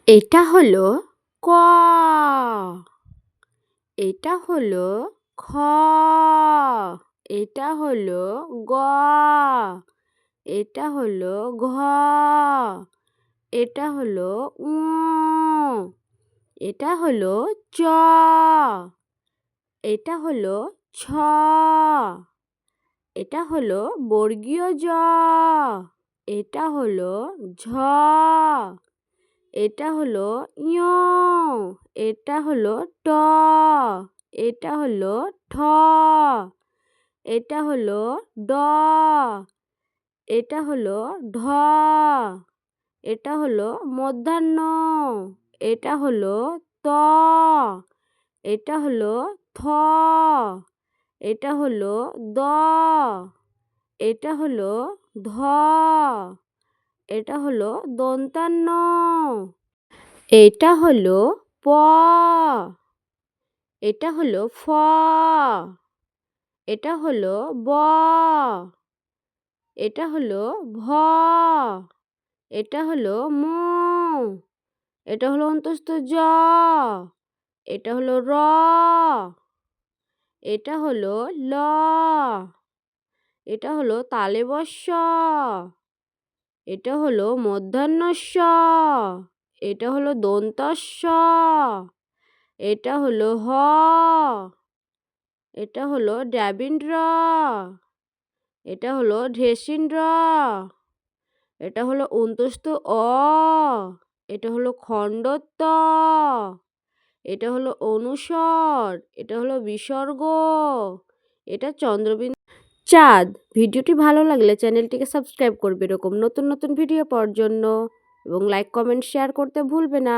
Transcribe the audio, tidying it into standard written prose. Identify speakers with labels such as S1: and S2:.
S1: এটা হলো ক। এটা হলো খ। এটা হলো গ। এটা হলো ঘ। এটা হলো ঙ। এটা হলো চ। এটা হলো ছ। এটা হলো বর্গীয় জ। এটা হলো ঝ। এটা হলো ঞ। এটা হলো ট। এটা হলো ঠ। এটা হলো ড। এটা হলো ঢ। এটা হলো মধ্যাহ্ন। এটা হলো ত। এটা হলো থ। এটা হলো দ। এটা হলো ধ। এটা হলো দন্তান্ন। এটা হলো প। এটা হলো ফ। এটা হলো ব। এটা হলো ভ। এটা হলো ম। এটা হলো অন্তস্থ জ। এটা হলো র। এটা হলো ল। এটা হলো তালব্য শ। এটা হলো মূর্ধন্য ষ। এটা হলো দন্তস্ব। এটা হলো হ। এটা হলো ড্যাবিন্দ্র। এটা হলো ঢেসিন্দ্র। এটা হলো অন্তস্থ অ। এটা হলো খণ্ডত্ব। এটা হলো অনুস্বর। এটা হলো বিসর্গ। এটা চন্দ্রবিন্দু। চাঁদ। ভিডিওটি ভালো লাগলে চ্যানেলটিকে সাবস্ক্রাইব করবে এরকম নতুন নতুন ভিডিও পাওয়ার জন্য, এবং লাইক কমেন্ট শেয়ার করতে ভুলবে না।